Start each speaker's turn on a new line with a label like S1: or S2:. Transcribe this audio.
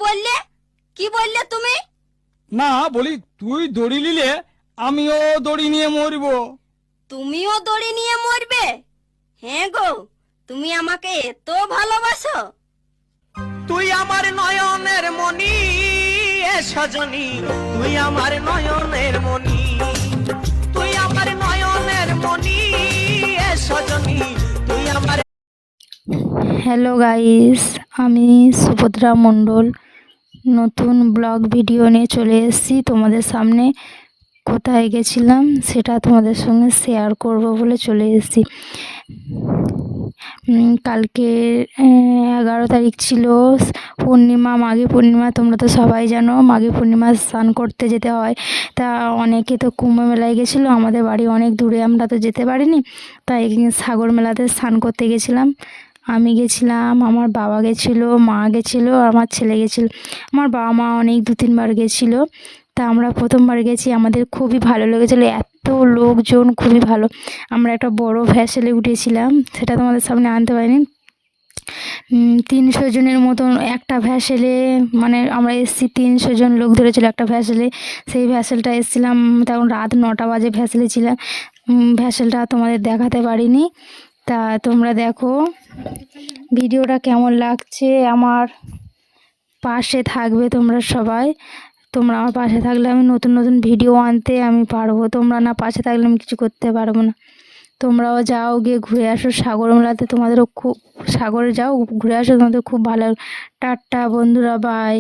S1: বললে? কি বললে তুমি?
S2: না, বলি তুই দড়ি নিলে আমিও দড়ি নিয়ে মরবো।
S1: তুমিও দড়ি নিয়ে মরবে? হ্যাঁ গো, তুমি আমাকে এত ভালোবাসো?
S3: তুই আমার নয়নের মনি এ সজনী, তুই আমার নয়নের মনি, তুই আমার নয়নের মনি এ সজনী, তুই আমার।
S4: হ্যালো গাইস, আমি সুভদ্রা মণ্ডল নতুন ব্লগ ভিডিও নিয়ে চলে এসেছি তোমাদের সামনে। কোথায় গেছিলাম সেটা তোমাদের সঙ্গে শেয়ার করব বলে চলে এসেছি। কালকে 11 তারিখ ছিল পূর্ণিমা, মাঘী পূর্ণিমা। তোমরা তো সবাই জানো মাঘী পূর্ণিমা স্নান করতে যেতে হয়। তা অনেকে তো কুম্ভ মেলায় গেছিলো, আমাদের বাড়ি অনেক দূরে, আমরা তো যেতে পারিনি। তাই সাগর মেলাতে স্নান করতে গেছিলাম। আমি গেছিলাম, আমার বাবা গেছিলো, মা গেছিলো, আর আমার ছেলে গেছিলো। আমার বাবা মা অনেক 2-3 বার গেছিলো। তা আমরা প্রথমবার গেছি, আমাদের খুবই ভালো লেগেছিলো, এত লোকজন, খুবই ভালো। আমরা একটা বড় ভ্যাসেলে উঠেছিলাম, সেটা তোমাদের সামনে আনতে পারিনি। 300 জনের মতন একটা ভ্যাসেলে, মানে আমরা এসেছি 300 জন লোক ধরেছিল একটা ভ্যাসেলে। সেই ভ্যাসেলটা এসেছিলাম তখন রাত 9টা বাজে ভ্যাসেলে ছিলাম। ভ্যাসেলটা তোমাদের দেখাতে পারিনি। তা তোমরা দেখো ভিডিওটা কেমন লাগছে। আমার পাশে থাকবে তোমরা সবাই। তোমরা আমার পাশে থাকলে আমি নতুন নতুন ভিডিও আনতে আমি পারবো। তোমরা না পাশে থাকলে আমি কিছু করতে পারবো না। তোমরাও যাও, গিয়ে ঘুরে আসো সাগর মেলাতে, তোমাদেরও খুব, সাগরে যাও ঘুরে আসো, তোমাদের খুব ভালো। টাটা বন্ধুরা, বাই।